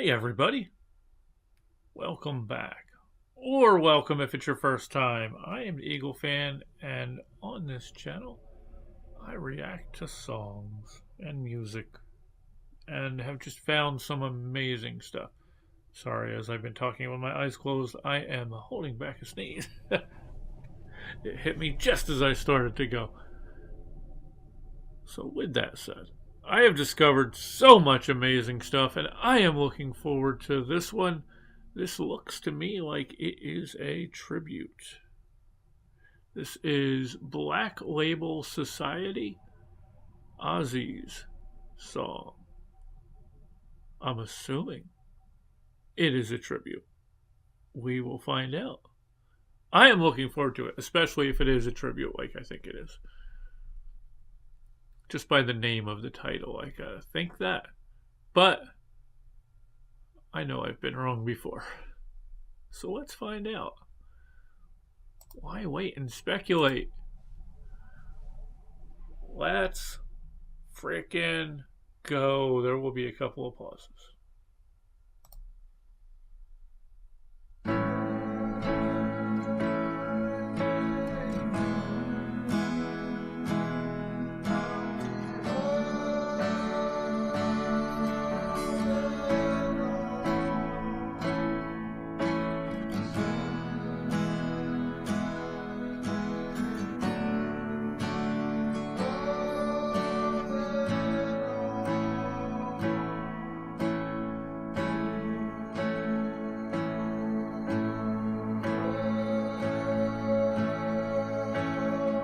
Hey everybody, welcome back. Or welcome if it's your first time. I am the EagleFan, and on this channel, I react to songs and music and have just found some amazing stuff. Sorry, as I've been talking with my eyes closed, I am holding back a sneeze. It hit me just as I started to go. So, with that said, I have discovered so much amazing stuff, and I am looking forward to this one. This looks to me like it is a tribute. This is Black Label Society, OZZY'S song. I'm assuming it is a tribute. We will find out. I am looking forward to it, especially if it is a tribute like I think it is. Just by the name of the title, I gotta think that. But I know I've been wrong before. So let's find out. Why wait and speculate? Let's frickin' go. There will be a couple of pauses.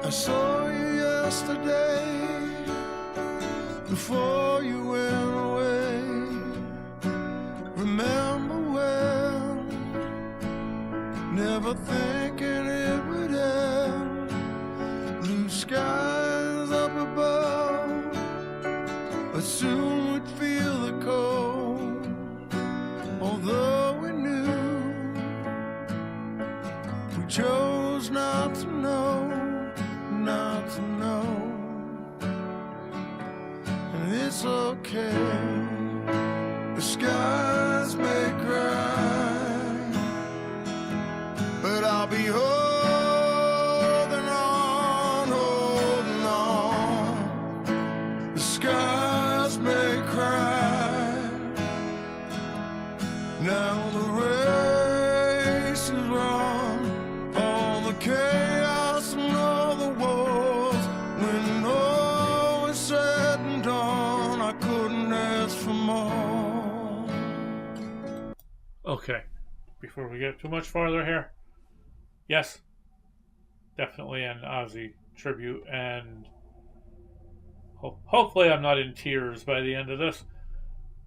I saw you yesterday, before you went away. Remember well, never thinking it would end. Blue skies up above, but soon would feel the cold. Although we knew, we chose not to know. Not to know, and it's okay. The skies may cry, but I'll be holding on, holding on. The skies may cry, now the race is wrong, all the chaos and all the wars. When all is said and done, I couldn't ask for more. Okay, before we get too much farther here, yes, definitely an Ozzy tribute, and hopefully I'm not in tears by the end of this,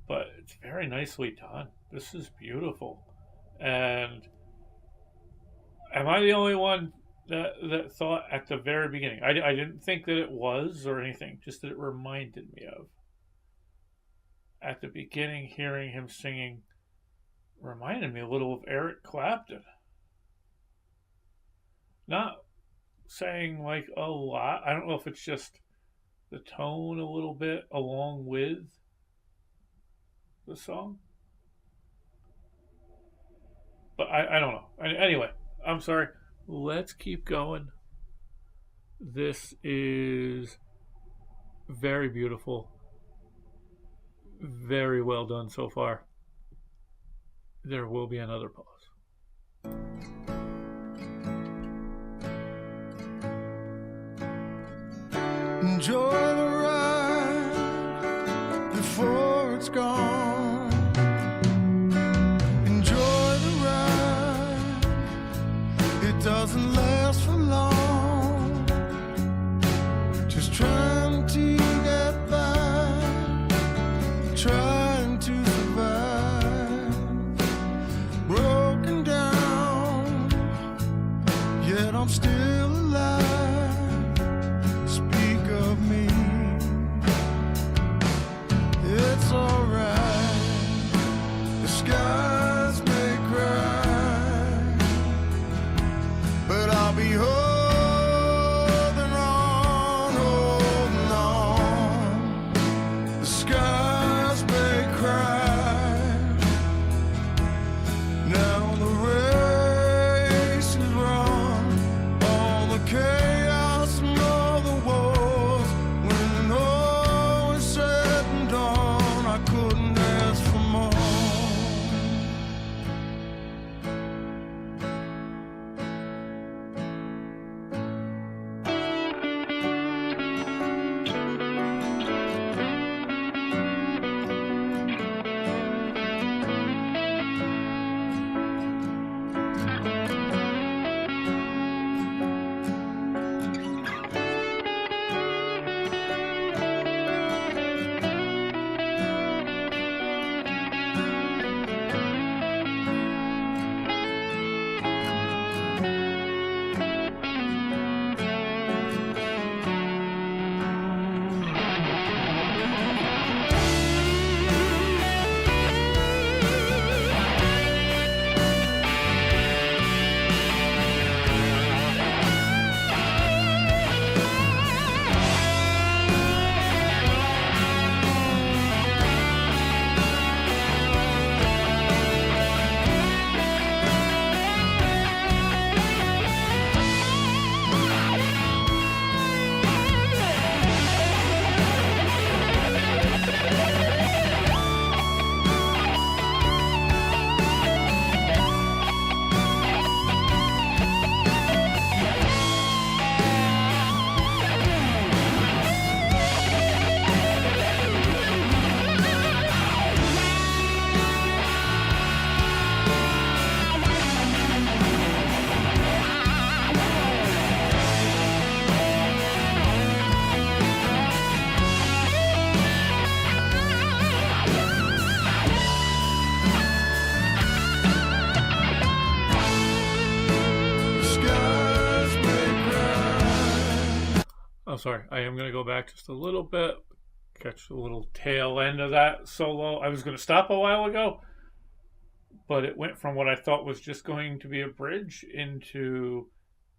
but it's very nicely done. This is beautiful. And am I the only one that thought at the very beginning? I didn't think that it was or anything, just that it reminded me of. At the beginning, hearing him singing reminded me a little of Eric Clapton. Not saying like a lot. I don't know if it's just the tone a little bit along with the song. But I don't know. Anyway, I'm sorry. Let's keep going. This is very beautiful. Very well done so far. There will be another pause. Enjoy the ride before it's gone. Enjoy the ride, it doesn't last for long. Just trying to get by, trying to survive. Broken down, yet I'm still alive. Speak of me, it's alright. The skies may cry, but I'll be holding on, holding on. The skies may cry, sorry. I am going to go back just a little bit, catch the little tail end of that solo. I was going to stop a while ago, but it went from what I thought was just going to be a bridge into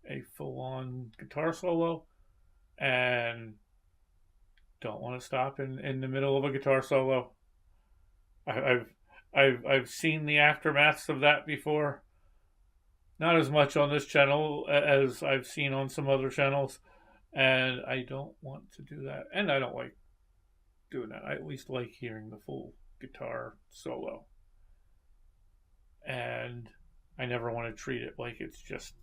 a full-on guitar solo, and don't want to stop in the middle of a guitar solo. I, I've seen the aftermaths of that before. Not as much on this channel as I've seen on some other channels, and I don't want to do that. And I don't like doing that. I at least like hearing the full guitar solo. And I never want to treat it like it's just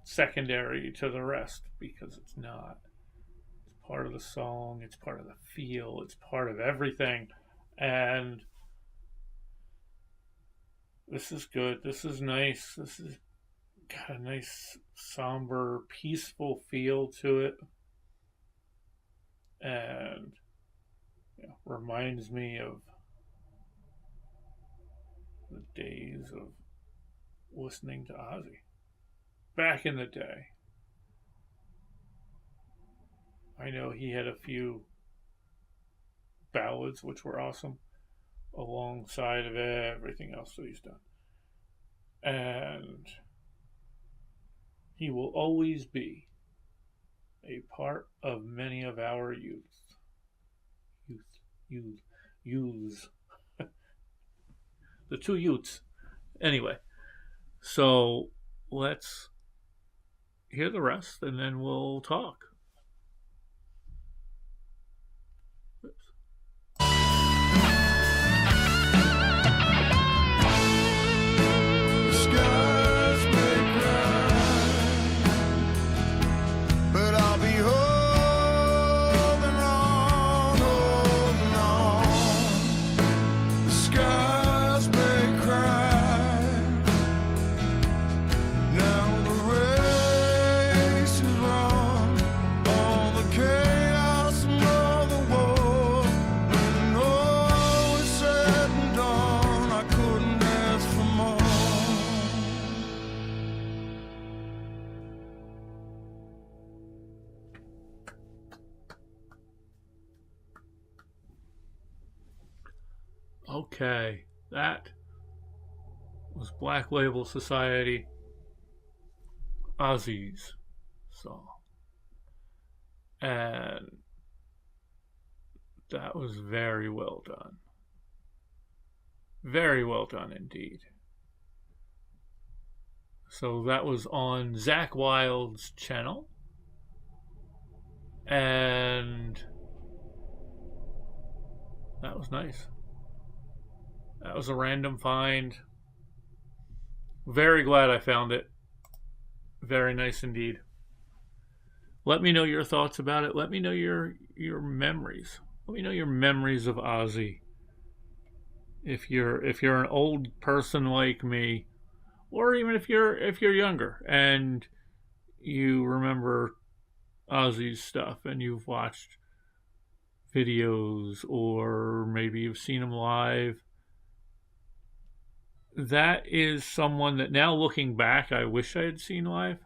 secondary to the rest, because it's not. It's part of the song, it's part of the feel, it's part of everything. And this is good. This is nice. This has got a nice, somber, peaceful feel to it. And reminds me of the days of listening to Ozzy back in the day. I know he had a few ballads which were awesome alongside of everything else that he's done. And he will always be a part of many of our youth. The two youths. Anyway, so let's hear the rest and then we'll talk. Okay, that was Black Label Society, OZZY'S song. And that was very well done. Very well done indeed. So that was on Zakk Wylde's channel. And that was nice. That was a random find. Very glad I found it. Very nice indeed. Let me know your thoughts about it. Let me know your memories. Let me know your memories of Ozzy. If you're an old person like me, or even if you're younger and you remember Ozzy's stuff and you've watched videos or maybe you've seen him live. That is someone that now looking back, I wish I had seen live.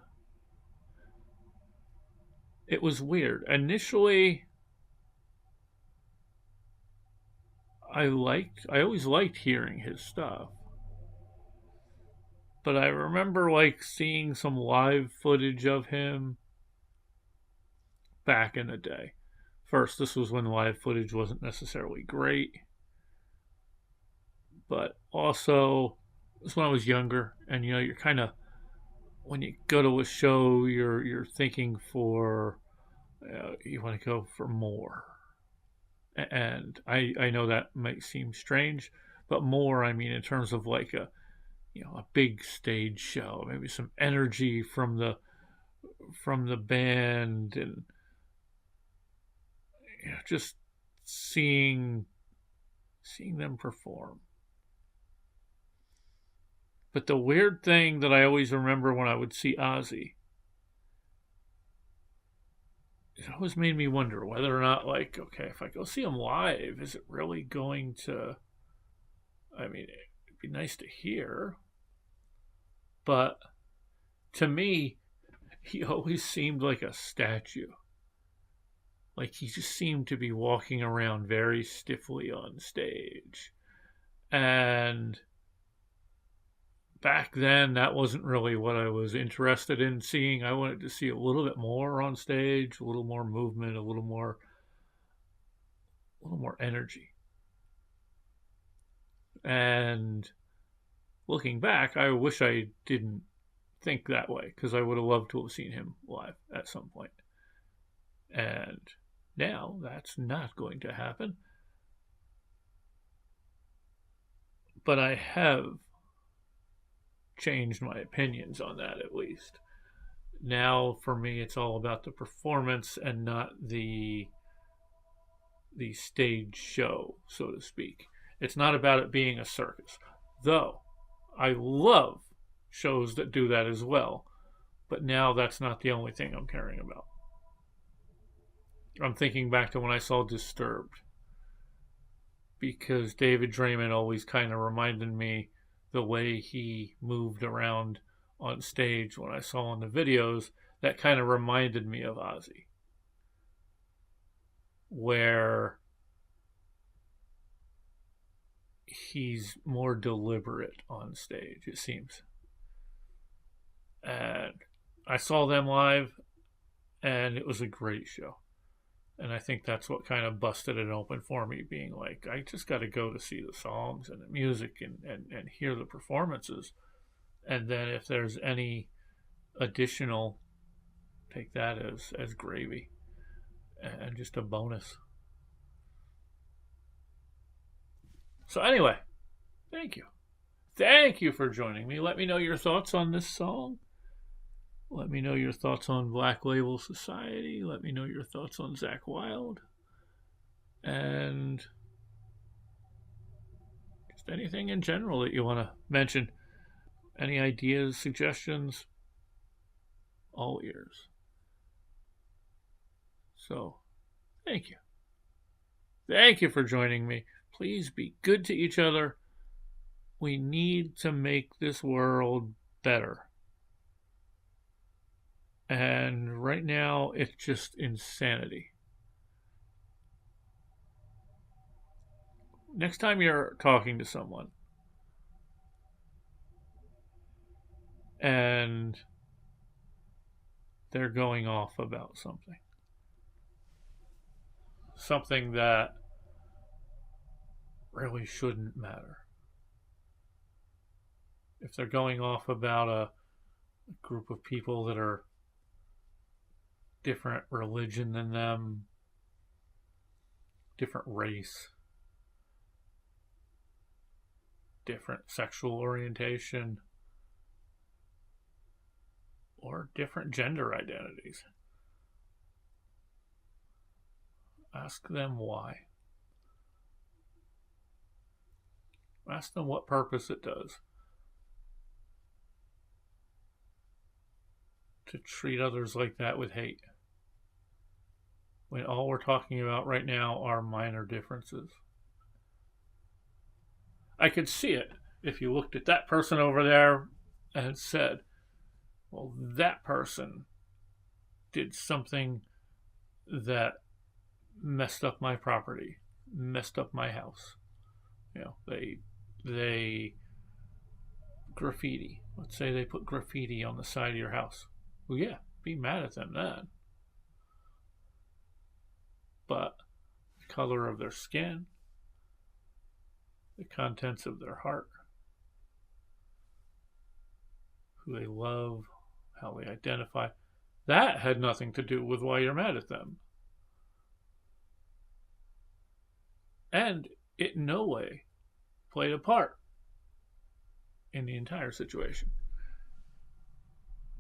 It was weird. Initially, I always liked hearing his stuff. But I remember seeing some live footage of him back in the day. First, this was when live footage wasn't necessarily great. But also, it was when I was younger, and you're kind of, when you go to a show, you're thinking you want to go for more. And I know that might seem strange, but more, I mean, in terms of a big stage show, maybe some energy from the band, and just seeing them perform. But the weird thing that I always remember when I would see Ozzy, it always made me wonder whether or not, okay, if I go see him live, is it really going to, I mean, it'd be nice to hear, but to me, he always seemed like a statue. Like he just seemed to be walking around very stiffly on stage. And back then, that wasn't really what I was interested in seeing. I wanted to see a little bit more on stage, a little more movement, a little more energy. And looking back, I wish I didn't think that way because I would have loved to have seen him live at some point. And now that's not going to happen. But I have changed my opinions on that at least. Now for me it's all about the performance and not the stage show, so to speak. It's not about it being a circus. Though I love shows that do that as well. But now that's not the only thing I'm caring about. I'm thinking back to when I saw Disturbed, because David Draymond always kind of reminded me the way he moved around on stage when I saw in the videos. That kind of reminded me of Ozzy, where he's more deliberate on stage, it seems. And I saw them live, and it was a great show. And I think that's what kind of busted it open for me, being like, I just got to go to see the songs and the music and hear the performances. And then if there's any additional, take that as gravy and just a bonus. So anyway, thank you. Thank you for joining me. Let me know your thoughts on this song. Let me know your thoughts on Black Label Society. Let me know your thoughts on Zakk Wylde. And just anything in general that you want to mention. Any ideas, suggestions? All ears. So, thank you. Thank you for joining me. Please be good to each other. We need to make this world better. And right now, it's just insanity. Next time you're talking to someone and they're going off about something that really shouldn't matter. If they're going off about a group of people that are different religion than them, different race, different sexual orientation, or different gender identities, ask them why. Ask them what purpose it does to treat others like that with hate, when all we're talking about right now are minor differences. I could see it if you looked at that person over there and said, well, that person did something that messed up my property, messed up my house. You know, they graffiti. Let's say they put graffiti on the side of your house. Well, yeah, be mad at them then. But the color of their skin, the contents of their heart, who they love, how they identify, that had nothing to do with why you're mad at them. And it in no way played a part in the entire situation.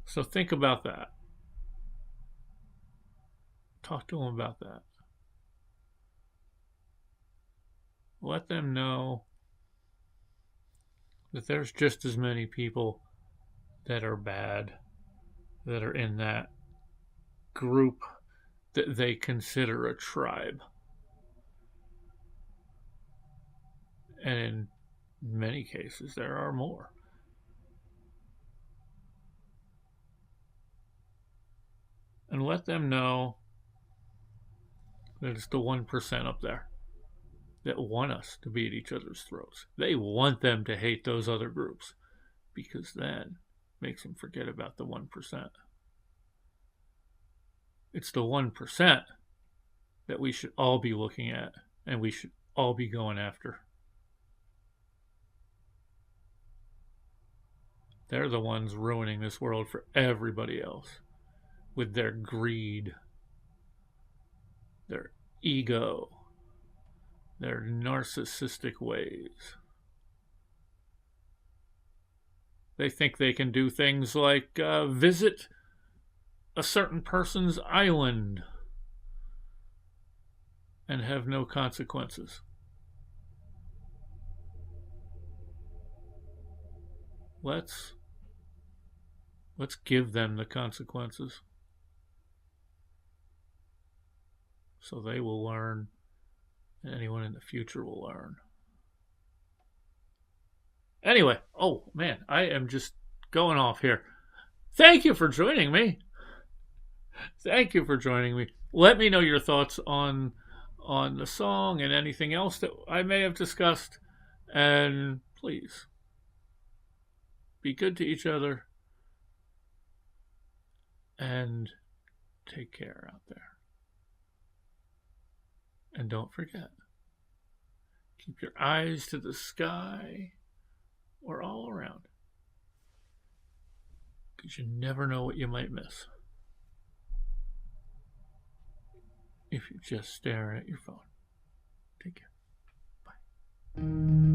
So think about that. Talk to them about that. Let them know that there's just as many people that are bad, that are in that group that they consider a tribe. And in many cases, there are more. and let them know that it's the 1% up there that want us to be at each other's throats. They want them to hate those other groups because then makes them forget about the 1%. It's the 1% that we should all be looking at and we should all be going after. They're the ones ruining this world for everybody else with their greed, their ego, their narcissistic ways. They think they can do things like visit a certain person's island and have no consequences. Let's give them the consequences so they will learn and anyone in the future will learn. Anyway, oh man, I am just going off here. Thank you for joining me. Thank you for joining me. Let me know your thoughts on the song and anything else that I may have discussed. And please, be good to each other and take care out there. And don't forget, keep your eyes to the sky or all around, because you never know what you might miss if you're just staring at your phone. Take care. Bye.